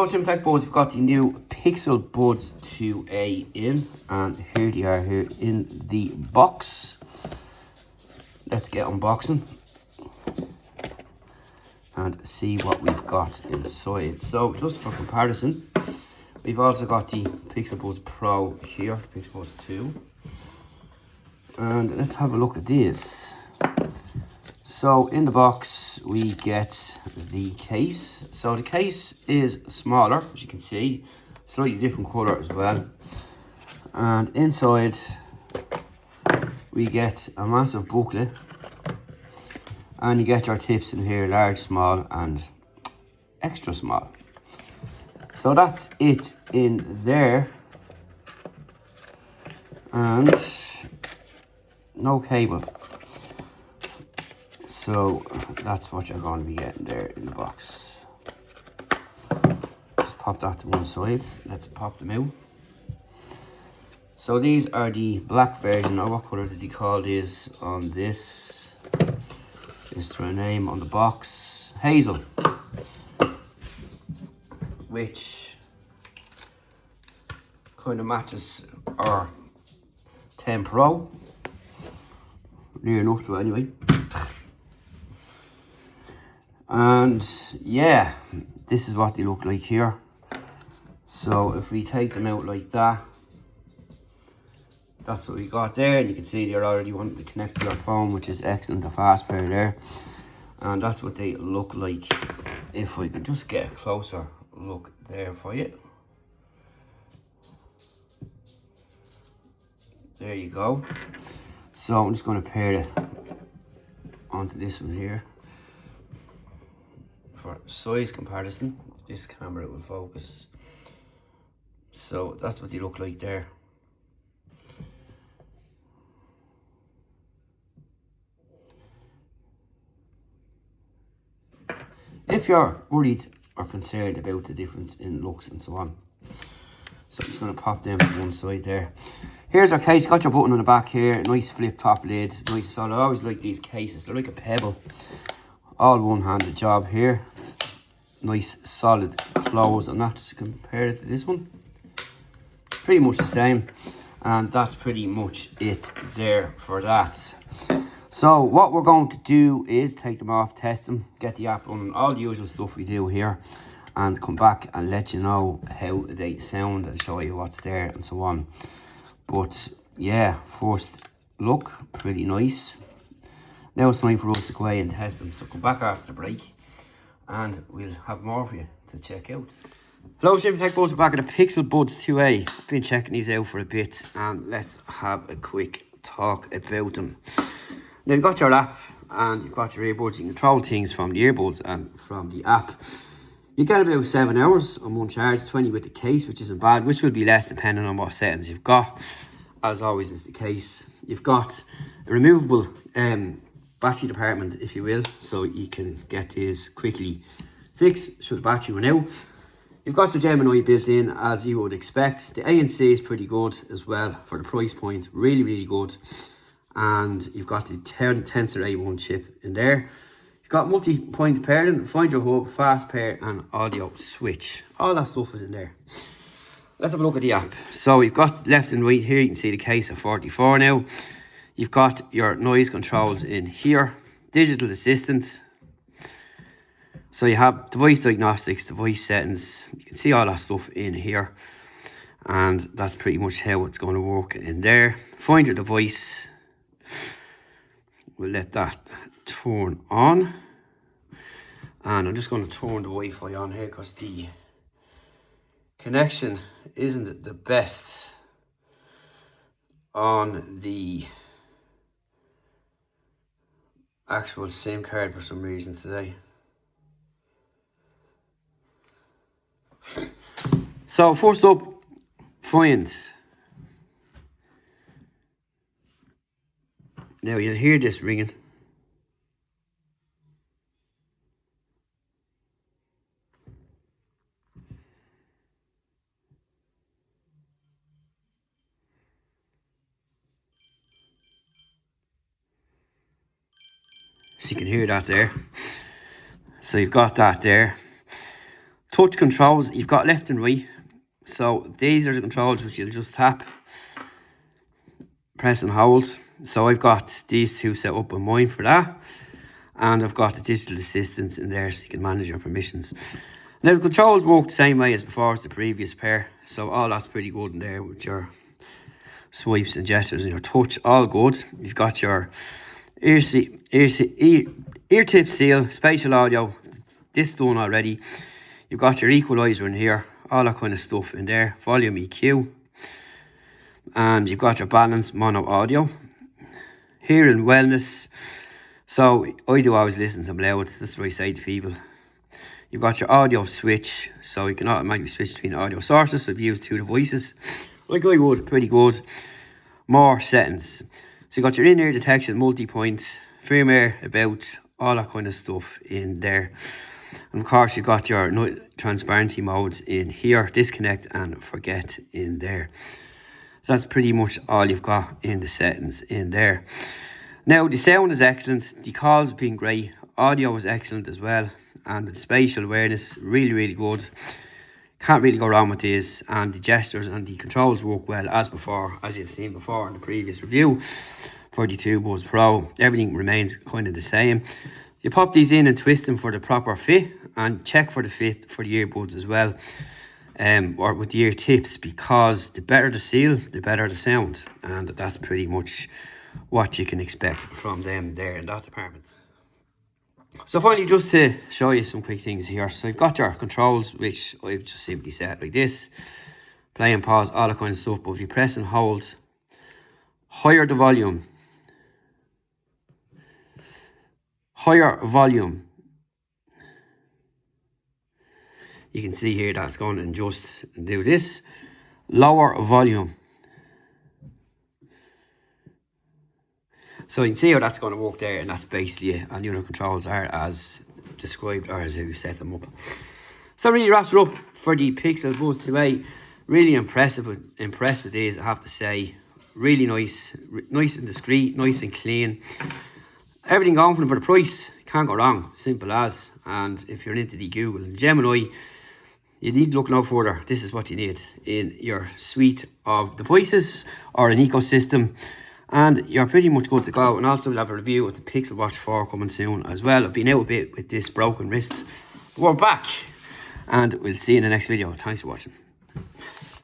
Hello Gym Tech Buds, we've got the new Pixel Buds 2A in, and here they are here in the box. Let's get unboxing and see what we've got inside. So just for comparison, we've also got the Pixel Buds Pro here, Pixel Buds 2. And let's have a look at these. So in the box we get the case. So the case is smaller, as you can see, slightly different colour as well. And inside we get a massive booklet, and you get your tips in here, large, small and extra small. So that's it in there, and no cable. So that's what you're going to be getting there in the box. Just pop that to one side. Let's pop them out. So these are the black version, or what colour did he call these on this? Is there a name on the box? Hazel. Which kind of matches our 10 Pro. Near enough to it anyway. And yeah, this is what they look like here. So if we take them out like that, that's what we got there. And you can see they're already wanting to connect to your phone, which is excellent, a fast pair there. And that's what they look like. If we can just get a closer look there for you. There you go. So I'm just going to pair it onto this one here. For size comparison, this camera will focus. So that's what they look like there. If you're worried or concerned about the difference in looks and so on, so I'm just going to pop them on one side there. Here's our case. Got your button on the back here, nice flip top lid, nice solid. I always like these cases, they're like a pebble. All one-handed job here. Nice solid close, and that's to compare it to this one. Pretty much the same, and that's pretty much it there for that. So what we're going to do is take them off, test them, get the app running, all the usual stuff we do here, and come back and let you know how they sound and show you what's there and so on. But yeah, first look, pretty nice. Now it's time for us to go away and test them, so come back after the break and we'll have more for you to check out. Hello Gym Tech Buds, we're back at the Pixel Buds 2A. I've been checking these out for a bit, and let's have a quick talk about them. Now you've got your app and you've got your earbuds. You can control things from the earbuds and from the app. You get about 7 hours on one charge, 20 with the case, which isn't bad, which will be less depending on what settings you've got. As always is the case, you've got a removable battery department, if you will, so you can get these quickly fixed should the battery run out. You've got your Gemini built in, as you would expect. The ANC is pretty good as well for the price point, really good. And you've got the Tensor A1 chip in there. You've got multi-point pairing, find your hub, fast pair and audio switch. All that stuff is in there. Let's have a look at the app. So we've got left and right here, you can see the case of 44 now. You've got your noise controls in here, digital assistant. So you have device diagnostics, device settings. You can see all that stuff in here. And that's pretty much how it's going to work in there. Find your device. We'll let that turn on. And I'm just going to turn the Wi-Fi on here because the connection isn't the best on the actual SIM card for some reason today. So first up, find. Now you'll hear this ringing. So you can hear that there. So you've got that there. Touch controls, you've got left and right. So these are the controls which you'll just tap, press and hold. So I've got these two set up on mine for that. And I've got the digital assistants in there so you can manage your permissions. Now the controls work the same way as before as the previous pair. So all that's pretty good in there with your swipes and gestures and your touch, all good. You've got your ear tip seal, spatial audio, this done already. You've got your equalizer in here, all that kind of stuff in there, volume EQ. And you've got your balance mono audio. Hearing wellness. So I do always listen to them loud, that's what I say to people. You've got your audio switch, so you can automatically switch between audio sources. So I've used two devices, like I would, pretty good. More settings. So you've got your in-ear detection, multi-point, firmware, about, all that kind of stuff in there. And of course you've got your transparency modes in here, disconnect and forget in there. So that's pretty much all you've got in the settings in there. Now the sound is excellent, the calls have been great, audio is excellent as well, and with spatial awareness, really good. Can't really go wrong with this, and the gestures and the controls work well as before, as you've seen before in the previous review for the 2 Buds Pro. Everything remains kind of the same. You pop these in and twist them for the proper fit, and check for the fit for the earbuds as well, or with the ear tips, because the better the seal, the better the sound, and that's pretty much what you can expect from them there in that department. So finally, just to show you some quick things here. So you've got your controls, which I've just simply set like this. Play and pause, all that kind of stuff. But if you press and hold, higher the volume. Higher volume. You can see here that's going to adjust and do this. Lower volume. So you can see how that's going to work there, and that's basically it. And the other controls are as described, or as how you set them up. So really wraps it up for the Pixex Buds 2A. Really impressed with these, I have to say. Really nice and discreet, nice and clean. Everything going for them for the price, can't go wrong, simple as. And if you're into the Google and Gemini, you need to look no further. This is what you need in your suite of devices or an ecosystem. And you're pretty much good to go. And also we'll have a review of the Pixel Watch 4 coming soon as well. I've been out a bit with this broken wrist. But we're back. And we'll see you in the next video. Thanks for watching.